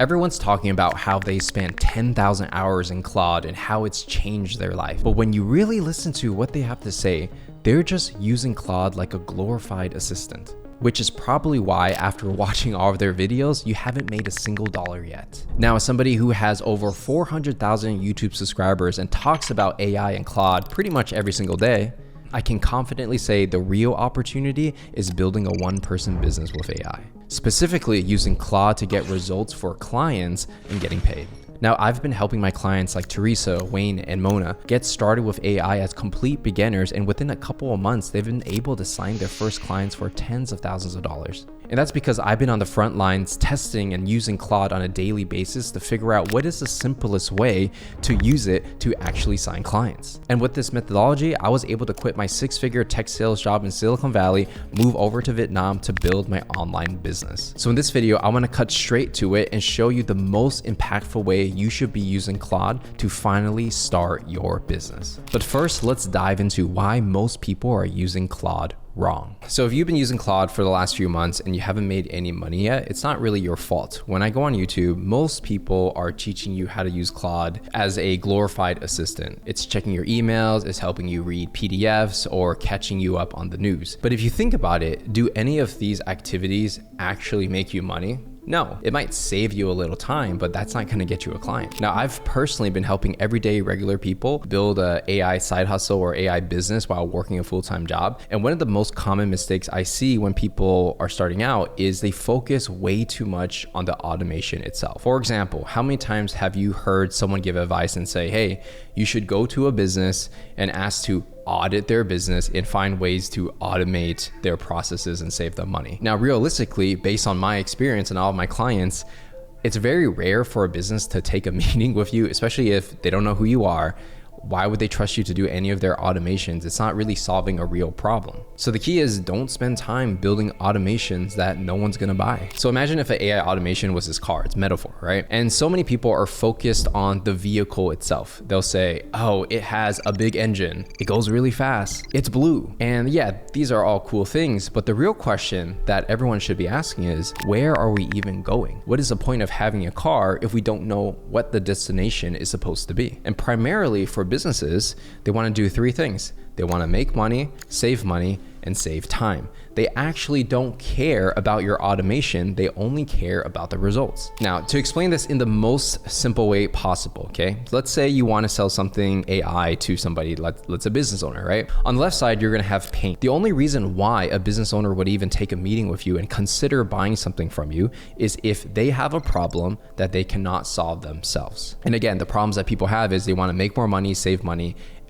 Everyone's talking about how they spent 10,000 hours in Claude and how it's changed their life. But when you really listen to what they have to say, they're just using Claude like a glorified assistant. Which is probably why after watching all of their videos, you haven't made a single dollar yet. Now, as somebody who has over 400,000 YouTube subscribers and talks about AI and Claude pretty much every single day, I can confidently say the real opportunity is building a one-person business with AI. Specifically using Claude to get results for clients and getting paid. Now, I've been helping my clients like Teresa, Wayne, and Mona get started with AI as complete beginners, and within a couple of months, they've been able to sign their first clients for tens of thousands of dollars. And that's because I've been on the front lines testing and using Claude on a daily basis to figure out what is the simplest way to use it to actually sign clients. And with this methodology, I was able to quit my 6-figure tech sales job in Silicon Valley, move over to Vietnam to build my online business. So in this video, I want to cut straight to it and show you the most impactful way you should be using Claude to finally start your business. But first, let's dive into why most people are using Claude wrong. So if you've been using Claude for the last few months and you haven't made any money yet, it's not really your fault. When I go on YouTube, most people are teaching you how to use Claude as a glorified assistant. It's checking your emails, it's helping you read PDFs, or catching you up on the news. But if you think about it, do any of these activities actually make you money? No, it might save you a little time, but that's not gonna get you a client. Now, I've personally been helping everyday regular people build a AI side hustle or AI business while working a full-time job. And one of the most common mistakes I see when people are starting out is they focus way too much on the automation itself. For example, how many times have you heard someone give advice and say, hey, you should go to a business and ask to audit their business and find ways to automate their processes and save them money. Now, realistically, based on my experience and all of my clients, it's very rare for a business to take a meeting with you, especially if they don't know who you are. Why would they trust you to do any of their automations? It's not really solving a real problem. So the key is don't spend time building automations that no one's gonna buy. So imagine if an AI automation was this car, it's a metaphor, right? And so many people are focused on the vehicle itself. They'll say, oh, it has a big engine, it goes really fast, it's blue. And yeah, these are all cool things, but the real question that everyone should be asking is, where are we even going? What is the point of having a car if we don't know what the destination is supposed to be? And primarily for businesses, they want to do 3 things. They want to make money, and save time. They actually don't care about your automation. They only care about the results. Now, to explain this in the most simple way possible, okay? Let's say you want to sell something AI to somebody, let's a business owner, right? On the left side, you're going to have paint. The only reason why a business owner would even take a meeting with you and consider buying something from you is if they have a problem that they cannot solve themselves. And again, the problems that people have is they want to make more money,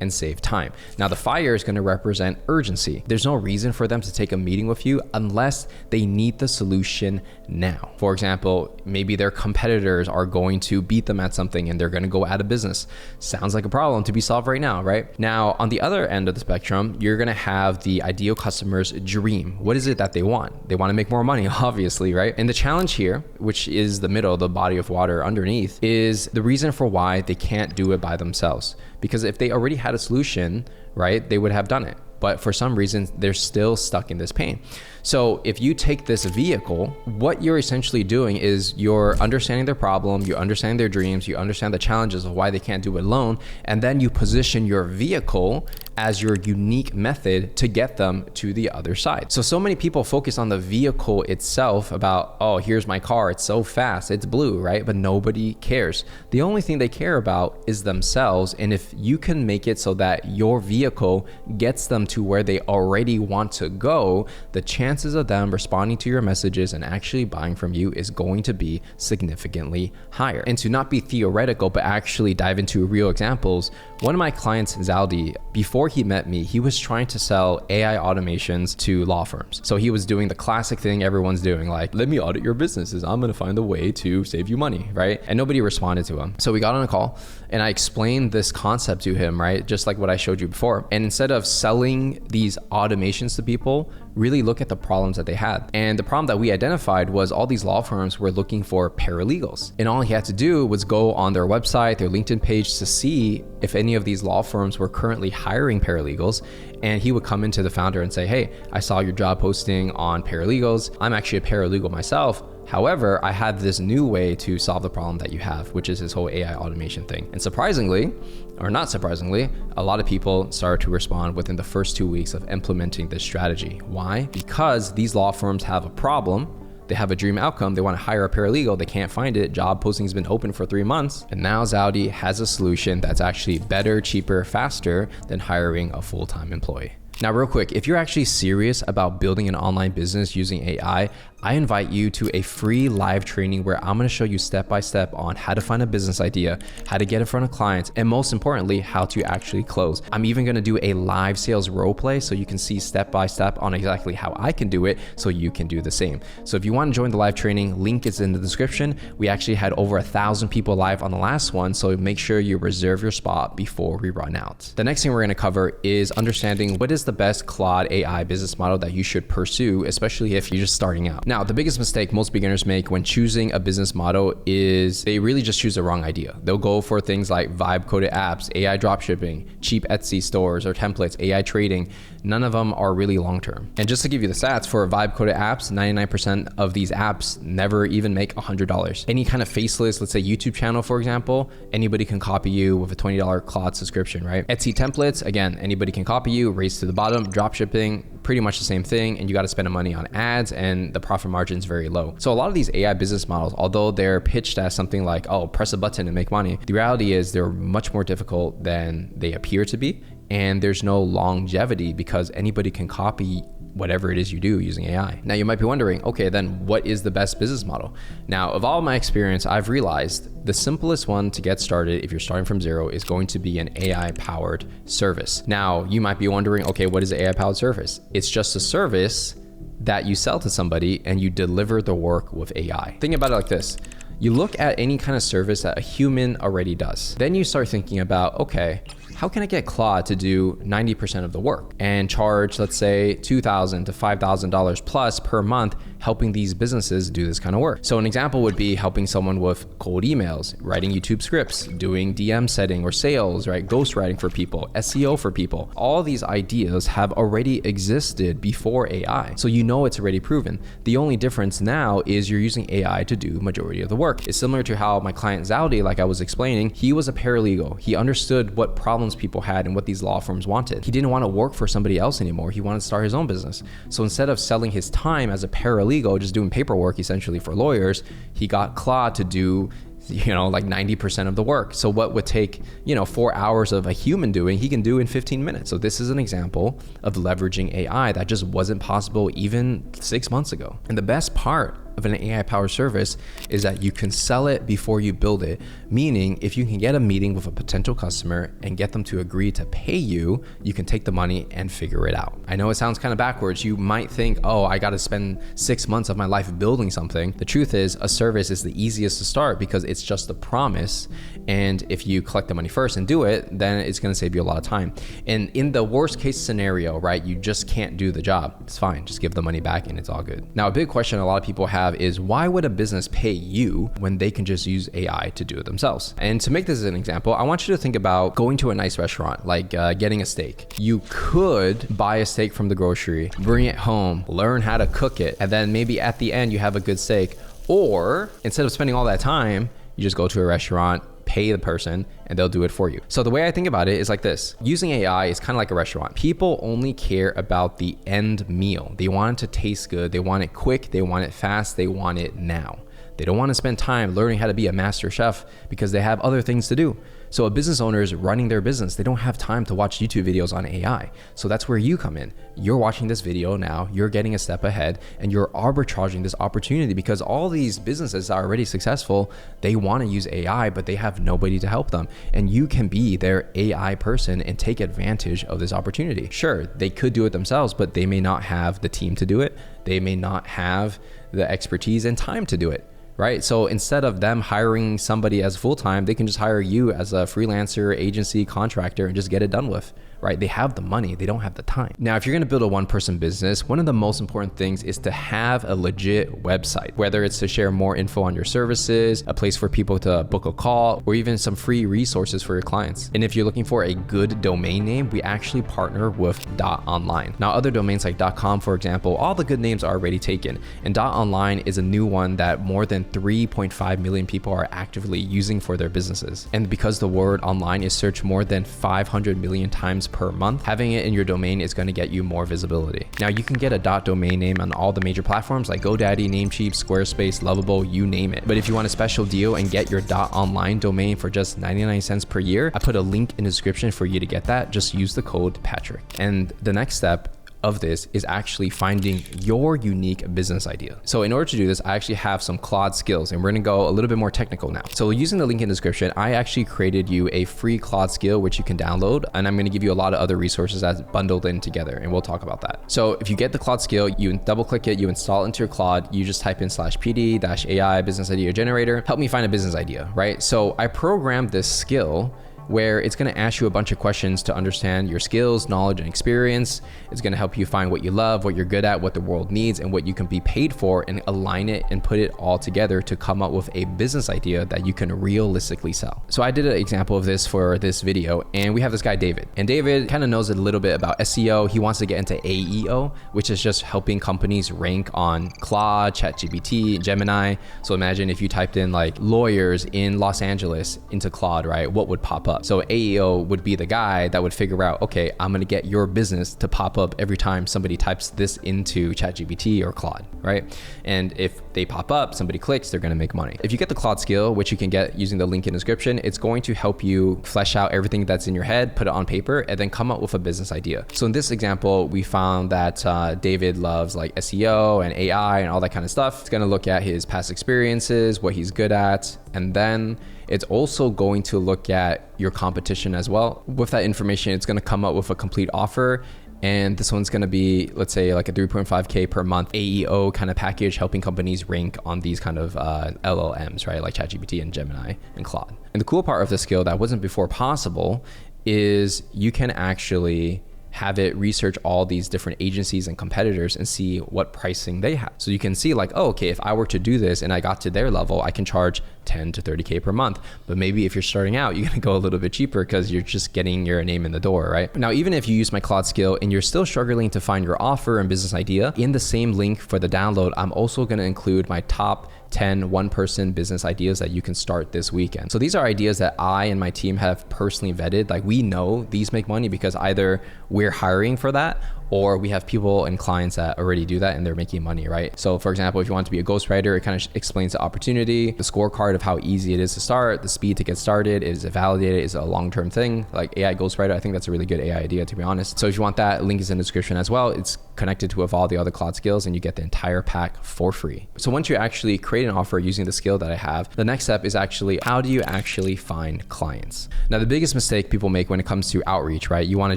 and save time. Now, the fire is going to represent urgency. There's no reason for them to take a meeting with you unless they need the solution now. For example, maybe their competitors are going to beat them at something and they're going to go out of business. Sounds like a problem to be solved right now, right? Now, on the other end of the spectrum, you're going to have the ideal customer's dream. What is it that they want? They want to make more money, obviously, right? And the challenge here, which is the middle, the body of water underneath, is the reason for why they can't do it by themselves. Because if they already had a solution, right, they would have done it. But for some reason, they're still stuck in this pain. So if you take this vehicle, what you're essentially doing is you're understanding their problem, you understand their dreams, you understand the challenges of why they can't do it alone, and then you position your vehicle as your unique method to get them to the other side. So many people focus on the vehicle itself about, oh, here's my car, it's so fast, it's blue, right? But nobody cares. The only thing they care about is themselves. And if you can make it so that your vehicle gets them to where they already want to go, the chances of them responding to your messages and actually buying from you is going to be significantly higher. And to not be theoretical, but actually dive into real examples, one of my clients, Zaldi, before he met me, he was trying to sell AI automations to law firms. So he was doing the classic thing everyone's doing, like, let me audit your businesses. I'm gonna find a way to save you money, right? And nobody responded to him. So we got on a call and I explained this concept to him, right? Just like what I showed you before. And instead of selling these automations to people, really look at the problems that they had. And the problem that we identified was all these law firms were looking for paralegals. And all he had to do was go on their website, their LinkedIn page to see if any of these law firms were currently hiring paralegals. And he would come into the founder and say, hey, I saw your job posting on paralegals. I'm actually a paralegal myself. However, I have this new way to solve the problem that you have, which is this whole AI automation thing. And surprisingly, or not surprisingly, a lot of people started to respond within the first 2 weeks of implementing this strategy. Why? Because these law firms have a problem. They have a dream outcome. They want to hire a paralegal. They can't find it. Job posting's been open for 3 months. And now Zowdy has a solution that's actually better, cheaper, faster than hiring a full-time employee. Now, real quick, if you're actually serious about building an online business using AI, I invite you to a free live training where I'm going to show you step by step on how to find a business idea, how to get in front of clients, and most importantly, how to actually close. I'm even going to do a live sales role play so you can see step by step on exactly how I can do it so you can do the same. So if you want to join the live training, link is in the description. We actually had over 1,000 people live on the last one, so make sure you reserve your spot before we run out. The next thing we're going to cover is understanding what is the best Claude AI business model that you should pursue, especially if you're just starting out. Now, the biggest mistake most beginners make when choosing a business model is they really just choose the wrong idea. They'll go for things like vibe coded apps, AI dropshipping, cheap Etsy stores or templates, AI trading. None of them are really long-term. And just to give you the stats for vibe coded apps, 99% of these apps never even make $100. Any kind of faceless, let's say YouTube channel, for example, anybody can copy you with a $20 Claude subscription, right? Etsy templates, again, anybody can copy you, race to the bottom. Dropshipping, pretty much the same thing, and you got to spend the money on ads and the profit margin is very low. So a lot of these AI business models, although they're pitched as something like, oh, press a button and make money, the reality is they're much more difficult than they appear to be. And there's no longevity because anybody can copy whatever it is you do using AI. Now you might be wondering, okay, then what is the best business model? Now, of all my experience, I've realized the simplest one to get started if you're starting from zero is going to be an AI powered service. Now you might be wondering, okay, what is an AI powered service? It's just a service that you sell to somebody and you deliver the work with AI. Think about it like this. You look at any kind of service that a human already does. Then you start thinking about, okay, how can I get Claude to do 90% of the work and charge, let's say, $2,000 to $5,000 plus per month, helping these businesses do this kind of work? So an example would be helping someone with cold emails, writing YouTube scripts, doing DM setting or sales, right? Ghostwriting for people, SEO for people. All these ideas have already existed before AI. So you know it's already proven. The only difference now is you're using AI to do majority of the work. It's similar to how my client Zowdy, like I was explaining, he was a paralegal. He understood what problems people had and what these law firms wanted. He didn't want to work for somebody else anymore. He wanted to start his own business. So instead of selling his time as a paralegal, just doing paperwork essentially for lawyers, he got Claude to do like 90% of the work. So what would take 4 hours of a human doing, he can do in 15 minutes. So this is an example of leveraging AI that just wasn't possible even 6 months ago. And the best part of an AI powered service is that you can sell it before you build it. Meaning if you can get a meeting with a potential customer and get them to agree to pay you, you can take the money and figure it out. I know it sounds kind of backwards. You might think, oh, I got to spend 6 months of my life building something. The truth is a service is the easiest to start because it's just a promise. And if you collect the money first and do it, then it's going to save you a lot of time. And in the worst case scenario, right, you just can't do the job. It's fine. Just give the money back and it's all good. Now, a big question a lot of people have is why would a business pay you when they can just use AI to do it themselves? And to make this as an example, I want you to think about going to a nice restaurant, like getting a steak. You could buy a steak from the grocery, bring it home, learn how to cook it, and then maybe at the end you have a good steak. Or instead of spending all that time, you just go to a restaurant, pay the person, and they'll do it for you. So the way I think about it is like this. Using AI is kind of like a restaurant. People only care about the end meal. They want it to taste good. They want it quick. They want it fast. They want it now. They don't want to spend time learning how to be a master chef because they have other things to do. So a business owner is running their business. They don't have time to watch YouTube videos on AI. So that's where you come in. You're watching this video now, you're getting a step ahead, and you're arbitraging this opportunity because all these businesses that are already successful, they want to use AI, but they have nobody to help them. And you can be their AI person and take advantage of this opportunity. Sure, they could do it themselves, but they may not have the team to do it. They may not have the expertise and time to do it. Right? So instead of them hiring somebody as full-time, they can just hire you as a freelancer, agency, contractor, and just get it done with. right? They have the money, they don't have the time. Now, if you're gonna build a one-person business, one of the most important things is to have a legit website, whether it's to share more info on your services, a place for people to book a call, or even some free resources for your clients. And if you're looking for a good domain name, we actually partner with .online. Now, other domains like .com, for example, all the good names are already taken, and .online is a new one that more than 3.5 million people are actively using for their businesses. And because the word online is searched more than 500 million times per month, having it in your domain is going to get you more visibility. Now, you can get a .domain name on all the major platforms like GoDaddy, Namecheap, Squarespace, Lovable, you name it. But if you want a special deal and get your .online domain for just 99 cents per year, I put a link in the description for you to get that. Just use the code Patrick. And the next step of this is actually finding your unique business idea. So in order to do this, I actually have some Claude skills, and we're gonna go a little bit more technical now. So using the link in the description, I actually created you a free Claude skill, which you can download, and I'm gonna give you a lot of other resources that's bundled in together, and we'll talk about that. So if you get the Claude skill, you double click it, you install it into your Claude, you just type in /pd-ai business idea generator, help me find a business idea, right? So I programmed this skill where it's going to ask you a bunch of questions to understand your skills, knowledge, and experience. It's going to help you find what you love, what you're good at, what the world needs, and what you can be paid for, and align it and put it all together to come up with a business idea that you can realistically sell. So I did an example of this for this video, and we have this guy, David. And David kind of knows a little bit about SEO. He wants to get into AEO, which is just helping companies rank on Claude, ChatGPT, Gemini. So imagine if you typed in like lawyers in Los Angeles into Claude, right? What would pop up? So AEO would be the guy that would figure out, okay, I'm gonna get your business to pop up every time somebody types this into ChatGPT or Claude, right? And if they pop up, somebody clicks, they're gonna make money. If you get the Claude skill, which you can get using the link in the description, it's going to help you flesh out everything that's in your head, put it on paper, and then come up with a business idea. So in this example, we found that David loves like SEO and AI and all that kind of stuff. It's gonna look at his past experiences, what he's good at, and then it's also going to look at your competition as well. With that information, it's going to come up with a complete offer. And this one's going to be, let's say, like a 3.5K per month AEO kind of package, helping companies rank on these kind of LLMs, right? Like ChatGPT and Gemini and Claude. And the cool part of the skill that wasn't before possible is you can actually have it research all these different agencies and competitors and see what pricing they have. So you can see like, oh, okay, if I were to do this and I got to their level, I can charge 10 to 30K per month. But maybe if you're starting out, you're gonna go a little bit cheaper because you're just getting your name in the door, right? Now, even if you use my Claude skill and you're still struggling to find your offer and business idea, in the same link for the download, I'm also gonna include my top 10 one-person business ideas that you can start this weekend. So these are ideas that I and my team have personally vetted. Like, we know these make money because either we're hiring for that or we have people and clients that already do that and they're making money, right? So for example, if you want to be a ghostwriter, it kind of explains the opportunity, the scorecard of how easy it is to start, the speed to get started, is it validated, is it a long-term thing? Like AI ghostwriter, I think that's a really good AI idea, to be honest. So if you want that, link is in the description as well. It's connected to with all the other Claude skills and you get the entire pack for free. So once you actually create an offer using the skill that I have, the next step is actually, how do you actually find clients? Now, the biggest mistake people make when it comes to outreach, right? You want to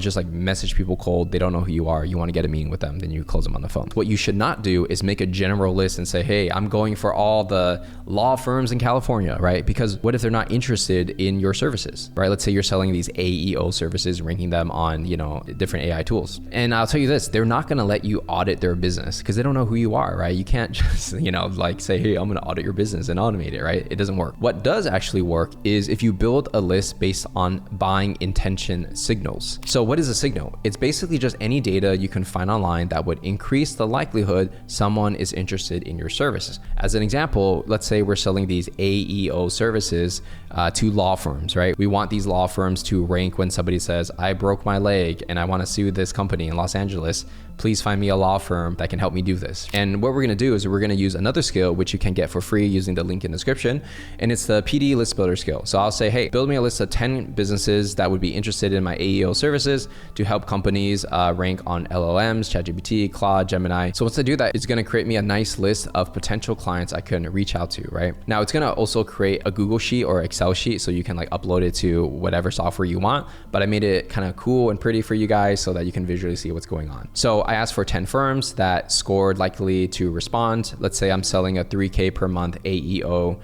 just like message people cold, they don't know who you are, you want to get a meeting with them, then you close them on the phone. What you should not do is make a general list and say, hey, I'm going for all the law firms in California, right? Because what if they're not interested in your services, right? Let's say you're selling these AEO services, ranking them on, you know, different AI tools. And I'll tell you this, they're not going to let you audit their business because they don't know who you are, right? You can't just, you know, like say, hey, I'm going to audit your business and automate it, right? It doesn't work. What does actually work is if you build a list based on buying intention signals. So what is a signal? It's basically just any data you can find online that would increase the likelihood someone is interested in your services. As an example, let's say we're selling these AEO services to law firms, right? We want these law firms to rank when somebody says, I broke my leg and I want to sue this company in Los Angeles. Please find me a law firm that can help me do this. And what we're going to do is we're going to use another skill, which you can get for free using the link in the description. And it's the PD list builder skill. So I'll say, hey, build me a list of 10 businesses that would be interested in my AEO services to help companies rank on LLMs, ChatGPT, Claude, Gemini. So once I do that, it's going to create me a nice list of potential clients I can reach out to, right? Now it's going to also create a Google sheet or Excel sheet so you can like upload it to whatever software you want. But I made it kind of cool and pretty for you guys so that you can visually see what's going on. So I asked for 10 firms that scored likely to respond. Let's say I'm selling a 3K per month AEO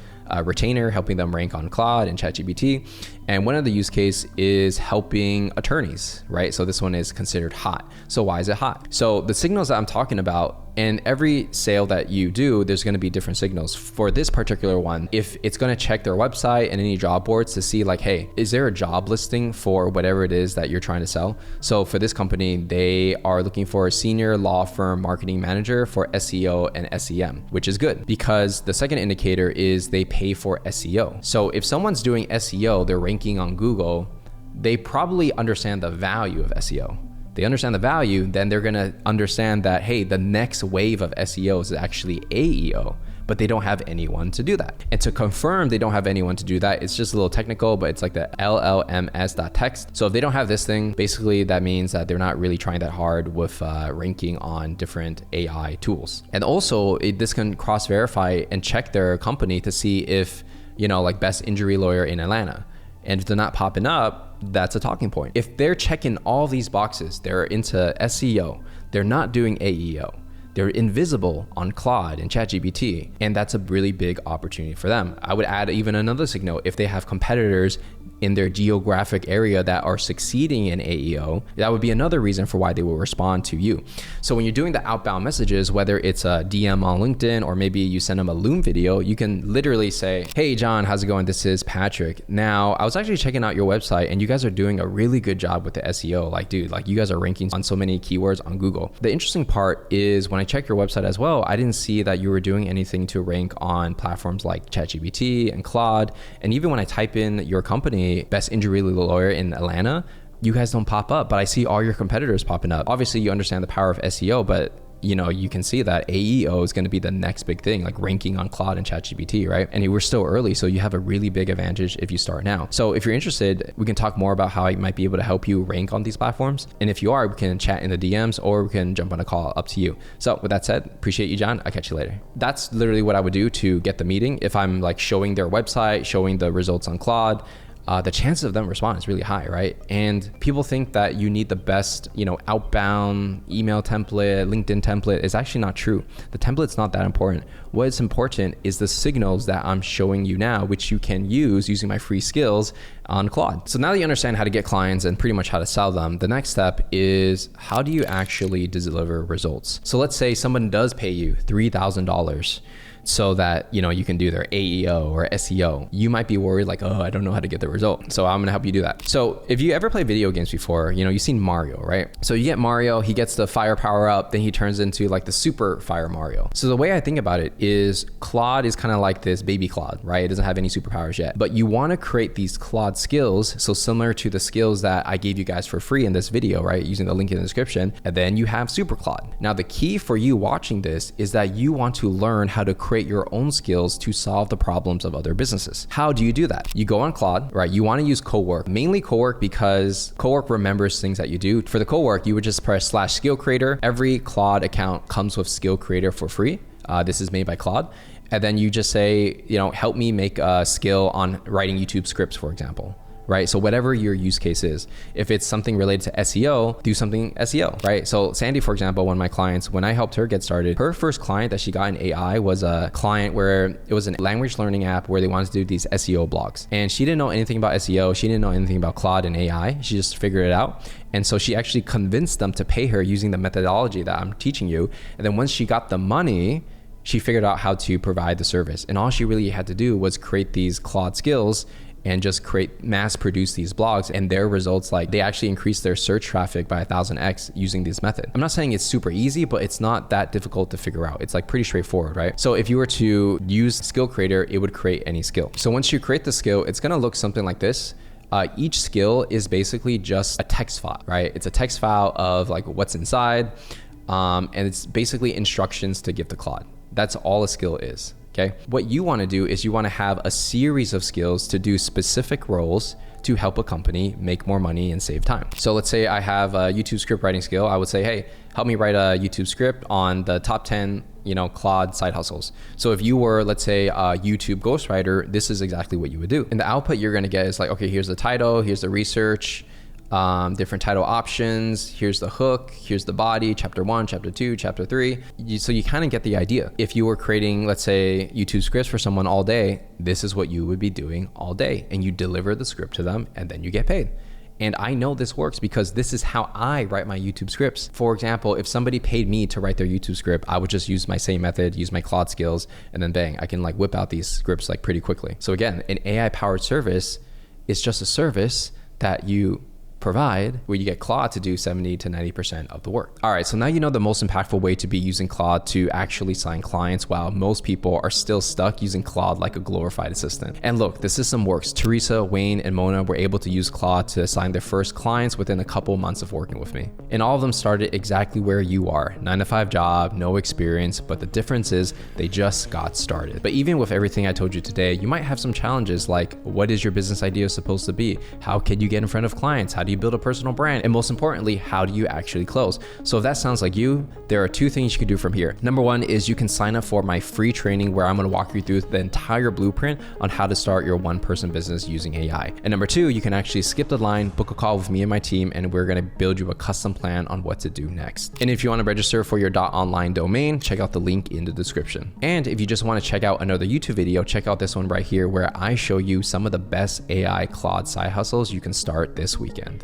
retainer, helping them rank on Claude and ChatGPT. And one of the use case is helping attorneys, right? So this one is considered hot. So why is it hot? So the signals that I'm talking about, in every sale that you do, there's going to be different signals. For this particular one, if it's going to check their website and any job boards to see like, hey, is there a job listing for whatever it is that you're trying to sell? So for this company, they are looking for a senior law firm marketing manager for SEO and SEM, which is good because the second indicator is they pay for SEO. So if someone's doing SEO, they're ranking on Google, they probably understand the value of SEO. They understand the value, then they're gonna understand that, hey, the next wave of SEO is actually AEO, but they don't have anyone to do that. And to confirm they don't have anyone to do that, it's just a little technical, but it's like the LLMS.text. So if they don't have this thing, basically that means that they're not really trying that hard with ranking on different AI tools. And also this can cross-verify and check their company to see if, like best injury lawyer in Atlanta. And if they're not popping up, that's a talking point. If they're checking all these boxes, they're into SEO, they're not doing AEO, they're invisible on Claude and ChatGPT, and that's a really big opportunity for them. I would add even another signal. If they have competitors in their geographic area that are succeeding in AEO, that would be another reason for why they will respond to you. So when you're doing the outbound messages, whether it's a DM on LinkedIn or maybe you send them a Loom video, you can literally say, hey John, how's it going? This is Patrick. Now, I was actually checking out your website and you guys are doing a really good job with the SEO. Like, dude, like you guys are ranking on so many keywords on Google. The interesting part is when I checked your website as well, I didn't see that you were doing anything to rank on platforms like ChatGPT and Claude. And even when I type in your company, best injury lawyer in Atlanta, you guys don't pop up, but I see all your competitors popping up. Obviously you understand the power of SEO, but you can see that AEO is going to be the next big thing, like ranking on Claude and ChatGPT, right? And we're still early, so you have a really big advantage if you start now. So if you're interested, we can talk more about how I might be able to help you rank on these platforms. And if you are, we can chat in the DMs or we can jump on a call, up to you. So with that said, appreciate you, John. I'll catch you later. That's literally what I would do to get the meeting. If I'm like showing their website, showing the results on Claude, the chances of them responding is really high, right? And people think that you need the best, outbound email template, LinkedIn template. It's actually not true. The template's not that important. What is important is the signals that I'm showing you now, which you can use using my free skills on Claude. So now that you understand how to get clients and pretty much how to sell them, the next step is how do you actually deliver results? So let's say someone does pay you $3,000 so that, you can do their AEO or SEO. You might be worried like, oh, I don't know how to get the result. So I'm gonna help you do that. So if you ever play video games before, you've seen Mario, right? So you get Mario, he gets the fire power up, then he turns into like the super fire Mario. So the way I think about it is Claude is kind of like this baby Claude, right? It doesn't have any superpowers yet, but you wanna create these Claude skills. So similar to the skills that I gave you guys for free in this video, right? Using the link in the description, and then you have super Claude. Now the key for you watching this is that you want to learn how to create your own skills to solve the problems of other businesses. How do you do that? You go on Claude, right? You want to use Cowork, mainly Cowork because Cowork remembers things that you do. For the Cowork, you would just press /skill creator. Every Claude account comes with skill creator for free. This is made by Claude. And then you just say, help me make a skill on writing YouTube scripts, for example. Right? So whatever your use case is, if it's something related to SEO, do something SEO, right? So Sandy, for example, one of my clients, when I helped her get started, her first client that she got in AI was a client where it was a language learning app where they wanted to do these SEO blogs. And she didn't know anything about SEO. She didn't know anything about Claude and AI. She just figured it out. And so she actually convinced them to pay her using the methodology that I'm teaching you. And then once she got the money, she figured out how to provide the service. And all she really had to do was create these Claude skills and just mass produce these blogs, and their results, like they actually increased their search traffic by 1000x using this method. I'm not saying it's super easy, but it's not that difficult to figure out. It's like pretty straightforward, right? So if you were to use Skill Creator, it would create any skill. So once you create the skill, it's gonna look something like this. Each skill is basically just a text file, right? It's a text file of like what's inside, and it's basically instructions to give to Claude. That's all a skill is. Okay. What you want to do is you want to have a series of skills to do specific roles to help a company make more money and save time. So let's say I have a YouTube script writing skill. I would say, hey, help me write a YouTube script on the top 10, Claude side hustles. So if you were, let's say, a YouTube ghostwriter, this is exactly what you would do. And the output you're going to get is like, okay, here's the title, here's the research, different title options. Here's the hook, here's the body, chapter 1, chapter 2, chapter 3. So you kind of get the idea. If you were creating, let's say, YouTube scripts for someone all day, this is what you would be doing all day. And you deliver the script to them and then you get paid. And I know this works because this is how I write my YouTube scripts. For example, if somebody paid me to write their YouTube script, I would just use my same method, use my Claude skills, and then bang, I can like whip out these scripts like pretty quickly. So again, an AI powered service is just a service that you provide where you get Claude to do 70 to 90% of the work. All right, so now you know the most impactful way to be using Claude to actually sign clients, while most people are still stuck using Claude like a glorified assistant. And look, the system works. Teresa, Wayne, and Mona were able to use Claude to sign their first clients within a couple months of working with me. And all of them started exactly where you are, 9-to-5 job, no experience, but the difference is they just got started. But even with everything I told you today, you might have some challenges like, what is your business idea supposed to be? How can you get in front of clients? How do you build a personal brand? And most importantly, how do you actually close? So if that sounds like you, there are two things you can do from here. Number one is you can sign up for my free training where I'm going to walk you through the entire blueprint on how to start your one-person business using AI. And number two, you can actually skip the line, book a call with me and my team, and we're going to build you a custom plan on what to do next. And if you want to register for your .online domain, check out the link in the description. And if you just want to check out another YouTube video, check out this one right here where I show you some of the best AI Claude side hustles you can start this weekend.